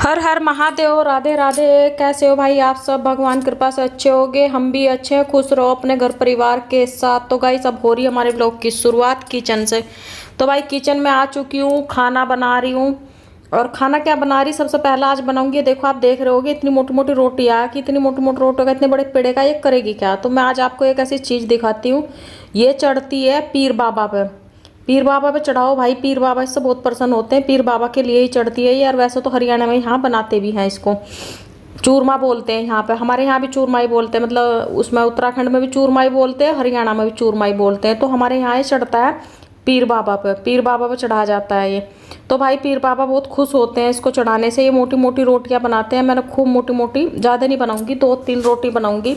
हर हर महादेव। राधे राधे। कैसे हो भाई आप सब? भगवान कृपा से अच्छे होगे। हम भी अच्छे हैं। खुश रहो अपने घर परिवार के साथ। तो गाइस अब हो रही है हमारे ब्लॉग की शुरुआत किचन से। तो भाई किचन में आ चुकी हूँ, खाना बना रही हूँ। और खाना क्या बना रही, सबसे पहला आज बनाऊंगी। देखो आप देख रहे होगे इतनी मोटी मोटी रोटियाँ, कि इतनी मोटी मोटी रोटियों का इतने बड़े पेड़े का ये करेगी क्या। तो मैं आज आपको एक ऐसी चीज़ दिखाती हूँ। ये चढ़ती है पीर बाबा पे। पीर बाबा पे चढ़ाओ भाई, पीर बाबा इससे बहुत प्रसन्न होते हैं। पीर बाबा के लिए ही चढ़ती है यार। वैसे तो हरियाणा में यहाँ बनाते भी हैं इसको, चूरमा बोलते हैं यहाँ पे। हमारे यहाँ भी चूरमा ही बोलते हैं, मतलब उसमें उत्तराखंड में भी चूरमा ही बोलते हैं, हरियाणा में भी चूरमा ही बोलते हैं। तो हमारे यहाँ ही चढ़ता है पीर बाबा पे। पीर बाबा पे चढ़ा जाता है ये। तो भाई पीर बाबा बहुत खुश होते हैं इसको चढ़ाने से। ये मोटी मोटी रोटियाँ बनाते हैं। मैंने खूब मोटी मोटी, ज़्यादा नहीं बनाऊंगी, 2-3 रोटी बनाऊंगी।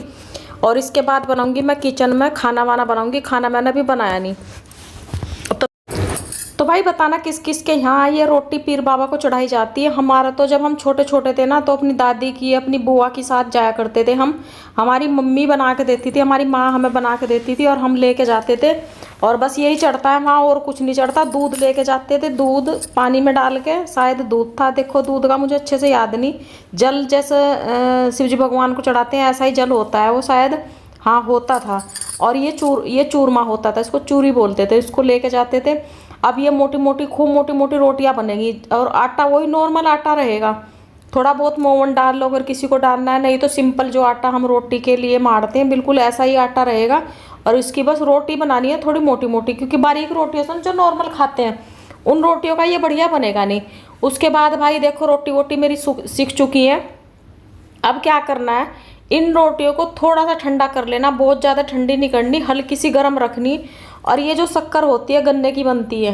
और इसके बाद बनाऊंगी मैं किचन में खाना वाना बनाऊंगी। खाना मैंने अभी बनाया नहीं। तो भाई बताना किस किस के यहाँ ये रोटी पीर बाबा को चढ़ाई जाती है। हमारा तो जब हम छोटे छोटे थे ना, तो अपनी दादी की, अपनी बुआ के साथ जाया करते थे हम। हमारी मम्मी बना के देती थी, हमारी माँ हमें बना के देती थी, और हम लेके जाते थे। और बस यही चढ़ता है वहाँ, और कुछ नहीं चढ़ता। दूध लेके जाते थे, दूध पानी में डाल के, शायद दूध था, देखो दूध का मुझे अच्छे से याद नहीं। जल जैसे शिव जी भगवान को चढ़ाते हैं ऐसा ही जल होता है वो शायद, हाँ होता था। और ये चूरमा होता था, इसको चूरी बोलते थे। इसको लेके जाते थे। अब ये मोटी मोटी, खूब मोटी मोटी रोटियां बनेगी। और आटा वही नॉर्मल आटा रहेगा, थोड़ा बहुत मोवन डाल लो अगर किसी को डालना है, नहीं तो सिंपल जो आटा हम रोटी के लिए मारते हैं बिल्कुल ऐसा ही आटा रहेगा। और इसकी बस रोटी बनानी है थोड़ी मोटी मोटी, क्योंकि बारीक रोटियां से जो नॉर्मल खाते हैं उन रोटियों का ये बढ़िया बनेगा नहीं। उसके बाद भाई देखो रोटी वोटी मेरी सीख चुकी है। अब क्या करना है, इन रोटियों को थोड़ा सा ठंडा कर लेना, बहुत ज़्यादा ठंडी नहीं करनी, हल्की सी गर्म रखनी। और ये जो शक्कर होती है गन्ने की बनती है,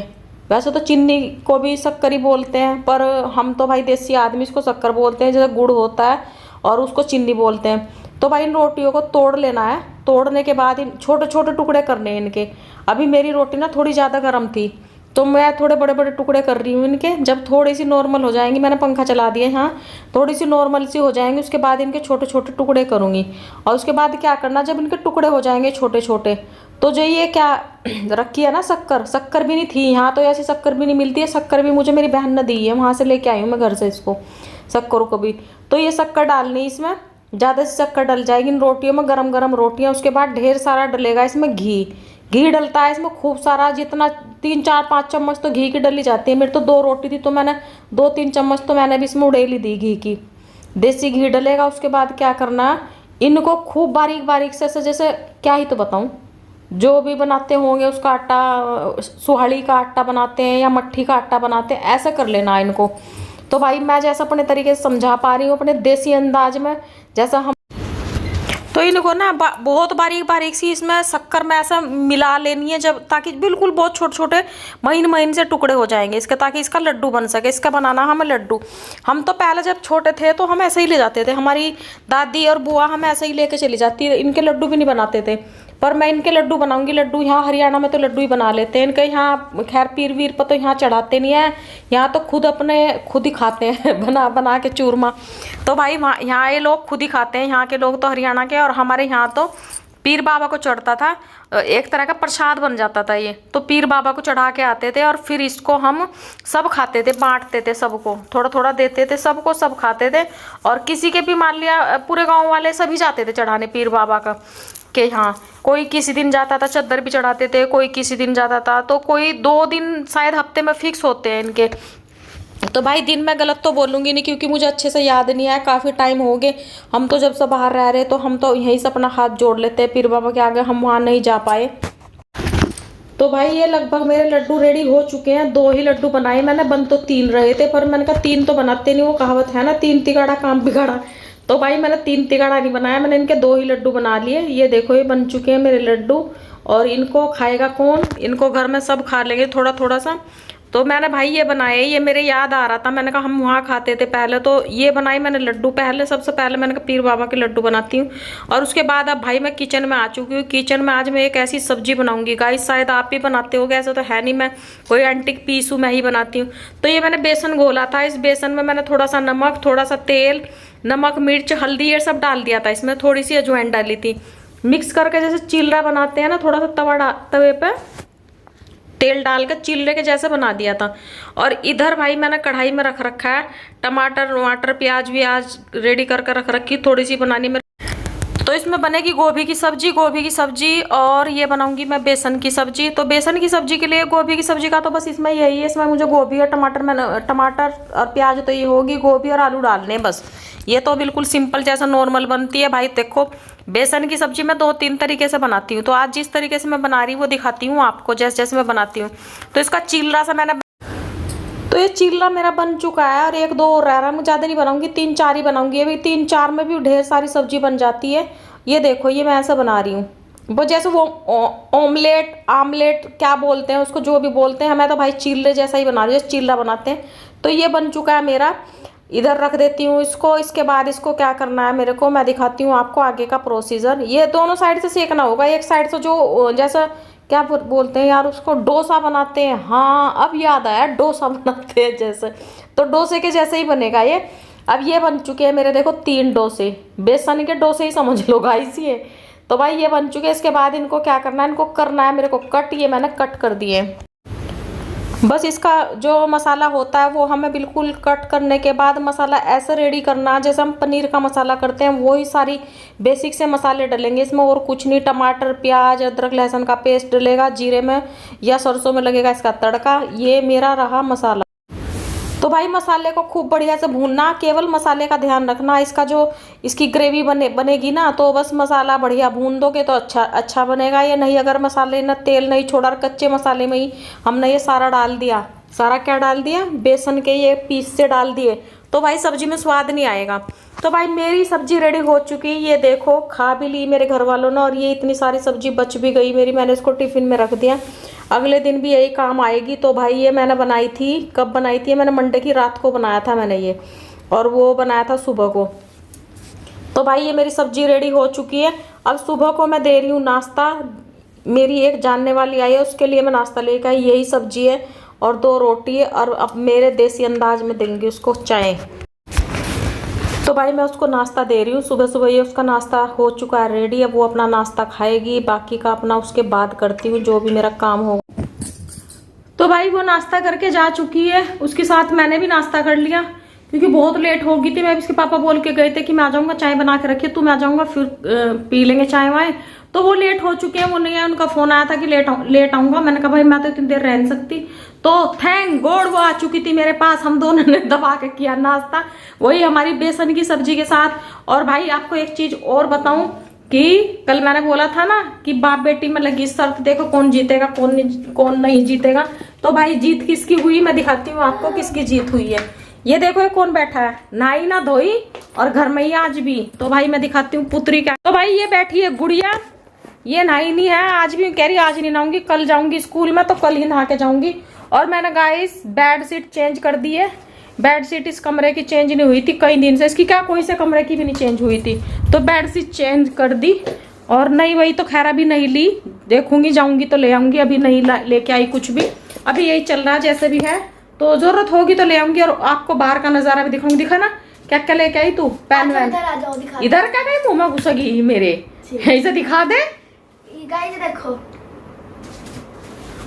वैसे तो चीनी को भी शक्कर ही बोलते हैं, पर हम तो भाई देसी आदमी इसको शक्कर बोलते हैं। जैसे गुड़ होता है और उसको चीनी बोलते हैं। तो भाई इन रोटियों को तोड़ लेना है। तोड़ने के बाद इन छोटे छोटे टुकड़े करने हैं इनके। अभी मेरी रोटी ना थोड़ी ज़्यादा गर्म थी, तो मैं थोड़े बड़े बड़े टुकड़े कर रही हूँ इनके। जब थोड़ी सी नॉर्मल हो जाएंगी, मैंने पंखा चला दिया यहाँ, थोड़ी सी नॉर्मल सी हो जाएंगी, उसके बाद इनके छोटे छोटे टुकड़े करूँगी। और उसके बाद क्या करना, जब इनके टुकड़े हो जाएंगे छोटे छोटे, तो जो ये क्या रखी है ना शक्कर, शक्कर भी नहीं थी यहाँ, तो ऐसी शक्कर भी नहीं मिलती है। शक्कर भी मुझे मेरी बहन ने दी है, वहाँ से लेके आई हूँ मैं घर से इसको, शक्कर को भी। तो ये शक्कर डालनी इसमें, ज़्यादा से शक्कर डल जाएगी इन रोटियों में, गरम गरम रोटियाँ। उसके बाद ढेर सारा डलेगा इसमें घी। घी डलता है इसमें खूब सारा, जितना 3-4-5 चम्मच तो घी की डली जाती है। मेरी तो 2 रोटी थी, तो मैंने 2-3 चम्मच तो मैंने भी इसमें उड़ेली दी घी की। देसी घी डलेगा। उसके बाद क्या करना, इनको खूब बारीक बारीक से जैसे क्या ही तो बताऊँ, जो भी बनाते होंगे उसका आटा, सुहाड़ी का आटा बनाते हैं या मट्ठी का आटा बनाते हैं, ऐसे कर लेना इनको। तो भाई मैं जैसा अपने तरीके से समझा पा रही हूँ, अपने देसी अंदाज में जैसा हम। तो इनको ना बहुत बारीक बारीक सी इसमें शक्कर में ऐसा मिला लेनी है, जब ताकि बिल्कुल बहुत छोटे छोटे महीन महीन से टुकड़े हो जाएंगे इसके, ताकि इसका लड्डू बन सके। इसका बनाना हमें लड्डू। हम तो पहले जब छोटे थे तो हम ऐसे ही ले जाते थे, हमारी दादी और बुआ हमें ऐसे ही लेके चली जाती, इनके लड्डू भी नहीं बनाते थे। पर मैं इनके लड्डू बनाऊंगी। लड्डू यहाँ हरियाणा में तो लड्डू ही बना लेते हैं इनके यहाँ। खैर पीर वीर पर तो यहाँ चढ़ाते नहीं है, यहाँ तो खुद ही खाते हैं बना बना के चूरमा। तो भाई वहाँ यहाँ ये लोग खुद ही खाते हैं, यहाँ के लोग तो हरियाणा के। और हमारे यहाँ तो पीर बाबा को चढ़ता था, एक तरह का प्रसाद बन जाता था ये। तो पीर बाबा को चढ़ा के आते थे, और फिर इसको हम सब खाते थे, बांटते थे सबको, थोड़ा थोड़ा देते थे सबको, सब खाते थे। और किसी के भी मान लिया पूरे गांव वाले सभी जाते थे चढ़ाने पीर बाबा का के यहाँ। कोई किसी दिन जाता था, चद्दर भी चढ़ाते थे, कोई किसी दिन जाता था, तो कोई 2 दिन शायद हफ्ते में फिक्स होते हैं इनके। तो भाई दिन में गलत तो बोलूँगी नहीं, क्योंकि मुझे अच्छे से याद नहीं है, काफ़ी टाइम हो गए। हम तो जब से बाहर रह रहे, तो हम तो यहीं से अपना हाथ जोड़ लेते हैं पीर बाबा के आगे, हम वहाँ नहीं जा पाए। तो भाई ये लगभग मेरे लड्डू रेडी हो चुके हैं। 2 ही लड्डू बनाए मैंने, बन तो 3 रहे थे, पर मैंने कहा 3 तो बनाते नहीं, वो कहावत है ना, 3 तिगाड़ा काम बिगाड़ा। तो भाई मैंने 3 तिगाड़ा नहीं बनाया, मैंने इनके 2 ही लड्डू बना लिए। ये देखो ये बन चुके हैं मेरे लड्डू। और इनको खाएगा कौन, इनको घर में सब खा लेंगे थोड़ा थोड़ा सा। तो मैंने भाई ये बनाए, ये मेरे याद आ रहा था, मैंने कहा हम वहाँ खाते थे पहले, तो ये बनाई मैंने लड्डू पहले। सबसे पहले मैंने कहा पीर बाबा के लड्डू बनाती हूँ। और उसके बाद अब भाई मैं किचन में आ चुकी हूँ। किचन में आज मैं एक ऐसी सब्जी बनाऊंगी गाइस, शायद आप भी बनाते होगे, ऐसा तो है नहीं मैं कोई एंटिक पीस हूँ, मैं ही बनाती हूँ। तो ये मैंने बेसन घोला था, इस बेसन में मैंने थोड़ा सा नमक, थोड़ा सा तेल, नमक मिर्च हल्दी ये सब डाल दिया था, इसमें थोड़ी सी अजवाइन डाली थी। मिक्स करके जैसे चिल्ला बनाते हैं ना, थोड़ा सा तवे पे तेल डालकर चिल्ले के जैसे बना दिया था। और इधर भाई मैंने कढ़ाई में रख रखा है टमाटर वमाटर प्याज व्याज रेडी कर रख रखी, थोड़ी सी बनानी में। तो इसमें बनेगी गोभी की सब्जी और ये बनाऊंगी मैं बेसन की सब्जी। तो बेसन की सब्जी के लिए गोभी की सब्जी का तो बस इसमें यही है, इसमें मुझे गोभी और टमाटर और प्याज तो ये होगी, गोभी और आलू डालने हैं बस। ये तो बिल्कुल सिंपल जैसा नॉर्मल बनती है भाई। देखो बेसन की सब्जी मैं 2-3 तरीके से बनाती हूँ, तो आज जिस तरीके से मैं बना रही हूँ वो दिखाती हूँ आपको, जैसे जैसे मैं बनाती हूँ। तो इसका चिल्ला सा मैंने, तो ये चिल्ला मेरा बन चुका है और 1-2 और रह रहा है। मैं ज़्यादा नहीं बनाऊंगी, 3-4 ही बनाऊंगी। अभी 3-4 में भी ढेर सारी सब्जी बन जाती है। ये देखो ये मैं ऐसा बना रही हूँ, वो जैसे वो आमलेट क्या बोलते हैं उसको, जो भी बोलते हैं, मैं तो भाई चिल्ले जैसा ही बना रही हूँ, जैसे चिल्ला बनाते हैं। तो ये बन चुका है मेरा, इधर रख देती हूँ इसको। इसके बाद इसको क्या करना है मेरे को, मैं दिखाती हूँ आपको आगे का प्रोसीजर। ये दोनों साइड से सेकना होगा, एक साइड से जो जैसा क्या बोलते हैं यार उसको, डोसा बनाते हैं। हाँ अब याद आया, डोसा बनाते हैं जैसे, तो डोसे के जैसे ही बनेगा ये। अब ये बन चुके हैं मेरे, देखो 3 डोसे, बेसन के डोसे ही समझ लो गाइस ये। तो भाई ये बन चुके हैं। इसके बाद इनको क्या करना है, इनको करना है मेरे को कट। ये मैंने कट कर दिए। बस इसका जो मसाला होता है वो हमें बिल्कुल कट करने के बाद मसाला ऐसे रेडी करना जैसे हम पनीर का मसाला करते हैं, वही सारी बेसिक से मसाले डलेंगे इसमें, और कुछ नहीं। टमाटर प्याज अदरक लहसुन का पेस्ट डलेगा, जीरे में या सरसों में लगेगा इसका तड़का। ये मेरा रहा मसाला। तो भाई मसाले को खूब बढ़िया से भूनना, केवल मसाले का ध्यान रखना। इसका जो इसकी ग्रेवी बनेगी ना, तो बस मसाला बढ़िया भून दोगे तो अच्छा बनेगा। ये नहीं अगर मसाले ने तेल नहीं छोड़ा, कच्चे मसाले में ही हमने ये सारा डाल दिया, सारा क्या डाल दिया, बेसन के ये पीस से डाल दिए, तो भाई सब्जी में स्वाद नहीं आएगा। तो भाई मेरी सब्जी रेडी हो चुकी, ये देखो खा भी ली मेरे घर वालों ने, और ये इतनी सारी सब्जी बच भी गई मेरी, मैंने इसको टिफिन में रख दिया, अगले दिन भी यही काम आएगी। तो भाई ये मैंने बनाई थी, कब बनाई थी, मैंने मंडे की रात को बनाया था मैंने ये, और वो बनाया था सुबह को। तो भाई ये मेरी सब्जी रेडी हो चुकी है। अब सुबह को मैं दे रही हूँ नाश्ता, मेरी एक जानने वाली आई है उसके लिए मैं नाश्ता लेकर आई। यही सब्जी है और 2 रोटी है, और अब मेरे देसी अंदाज में देंगे उसको चाय। तो भाई मैं उसको नाश्ता दे रही हूँ सुबह सुबह। ये उसका नाश्ता हो चुका है रेडी, अब वो अपना नाश्ता खाएगी, बाकी का अपना उसके बाद करती हूँ जो भी मेरा काम होगा। तो भाई वो नाश्ता करके जा चुकी है, उसके साथ मैंने भी नाश्ता कर लिया क्योंकि बहुत लेट हो गई थी। मैं इसके पापा बोल के गए थे कि मैं आ जाऊँगा, चाय बना के रखिए, तो मैं आ जाऊँगा फिर पी लेंगे चाय वाय। तो वो लेट हो चुके हैं, वो नहीं है, उनका फोन आया था कि लेट आऊँगा। मैंने कहा भाई मैं तो इतनी देर रह नहीं सकती। तो थैंक गॉड वो आ चुकी थी मेरे पास, हम दोनों ने दबा के किया नाश्ता, वही हमारी बेसन की सब्जी के साथ। और भाई आपको एक चीज और बताऊं कि कल मैंने बोला था ना कि बाप बेटी में लगी शर्त, देखो कौन जीतेगा कौन नहीं जीतेगा। तो भाई जीत किसकी हुई मैं दिखाती हूँ आपको, किसकी जीत हुई है। ये देखो ये कौन बैठा है, नहाई ना धोई और घर में ही आज भी। तो भाई मैं दिखाती हूँ पुत्री का। तो भाई ये बैठी है गुड़िया, ये नहाई नहीं है आज भी, कह रही आज नहीं नहाऊंगी, कल जाऊंगी स्कूल में तो कल ही नहा के जाऊंगी। और मैंने गाइस बेडशीट चेंज कर दी है, बेडशीट इस कमरे की चेंज नहीं हुई थी कई दिन से, इसकी क्या कोई से कमरे की भी नहीं चेंज हुई थी, तो बेडशीट चेंज कर दी। और नहीं वही तो खैर अभी नहीं ली, देखूंगी जाऊंगी तो ले आऊंगी, अभी नहीं लेके आई कुछ भी, अभी यही चल रहा है जैसे भी है, तो जरूरत होगी तो ले आऊंगी। और आपको बाहर का नजारा भी दिखाऊंगी। दिखा ना क्या क्या लेके आई तू, पेन वैन इधर क्या गई, मुँह में घुसेगी मेरे, ऐसे दिखा दे। देखो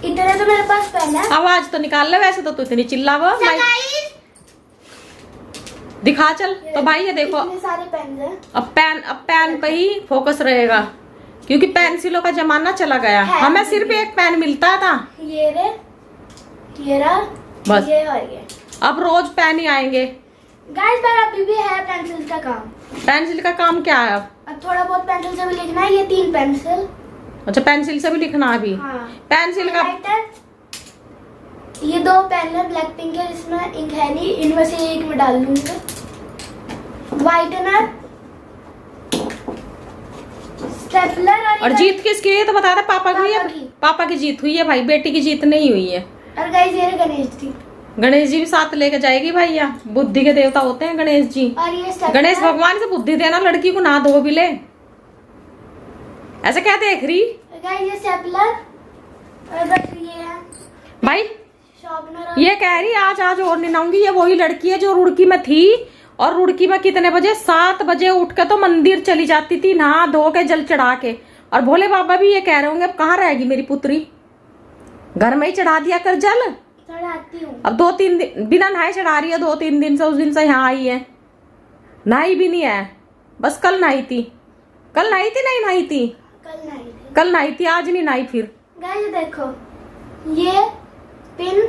इतने तो मेरे पास पेन है, आवाज तो निकाल ले, वैसे तो तू इतनी चिल्ला वो दिखा चल। तो भाई ये देखो इतने सारे पेन है, अब पेन पे ही फोकस रहेगा क्योंकि पेंसिलों का जमाना चला गया। हमें सिर्फ एक पेन मिलता था, ये रहा बस, ये और ये। अब रोज पेन ही आएंगे गाइस, पर अभी भी है पेंसिल का काम। पेंसिल का काम क्या है अब थोड़ा बहुत पेंसिल से भी लिखना है, ये 3 पेंसिल। अच्छा पेंसिल से भी लिखना अभी। हाँ। पेंसिल का ये 2 पेन है, ब्लैक पिंक है, इसमें इंक है नहीं, इनमें से एक में डाल दूंगी। व्हाइटनर, स्टेपलर और जीत किसकी है तो बता दे, पापा की है। पापा की जीत हुई है भाई, बेटी की जीत नहीं हुई है। और गाइस ये गणेश जी, गणेश जी भी साथ लेके जाएगी भैया, बुद्धि के देवता होते हैं गणेश जी। और ये गणेश भगवान से बुद्धि देना, लड़की को ना धो भी ले, ऐसे क्या देख रही गाइस, ये स्टेपलर और बस ये है भाई। शार्पनर। ये कह रही आज और नहीं नहाऊंगी, ये वही लड़की है जो रुड़की में थी, और रुड़की में कितने बजे, 7 बजे उठ के तो मंदिर चली जाती थी नहा धो के जल चढ़ा के। और भोले बाबा भी ये कह रहे होंगे अब कहाँ रहेगी मेरी पुत्री, घर में ही चढ़ा दिया कर जल। चढ़ाती हूँ। अब 2-3 दिन बिना नहाए चढ़ा रही है, 2-3 दिन से, उस दिन से यहाँ आई है, नहाई भी नहीं है, बस कल नहाई थी। कल नहाई थी, नहीं नहाई थी? कल नहाई थी। कल नहाई थी, आज नहीं नहाई फिर। गाइस देखो, ये पिन,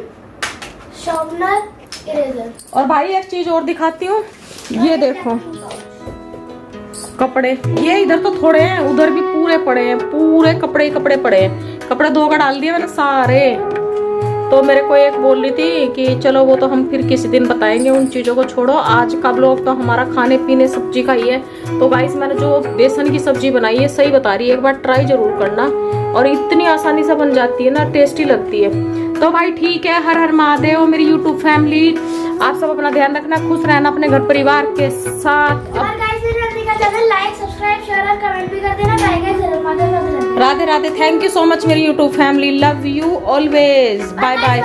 शार्पनर, इरेजर। और भाई एक चीज और दिखाती हूँ, ये देखो कपड़े, ये इधर तो थोड़े हैं, उधर भी पूरे पड़े हैं, पूरे कपड़े कपड़े पड़े हैं। कपड़े धोकर डाल दिए मैंने सारे। तो मेरे को एक बोल रही थी कि चलो वो तो हम फिर किसी दिन बताएंगे, उन चीज़ों को छोड़ो, आज का ब्लॉग तो हमारा खाने पीने सब्जी का ही है। तो गाइस मैंने जो बेसन की सब्जी बनाई है, सही बता रही है, एक बार ट्राई जरूर करना, और इतनी आसानी से बन जाती है ना, टेस्टी लगती है। तो भाई ठीक है, हर हर महादेव मेरी यूट्यूब फैमिली, आप सब अपना ध्यान रखना, खुश रहना अपने घर परिवार के साथ। और गाइस मेरे रंदी का चैनल लाइक, सब्सक्राइब, शेयर और कमेंट भी कर देना। Bye guys, Radhe Radhe, thank you so much मेरी YouTube family, love you always, bye bye.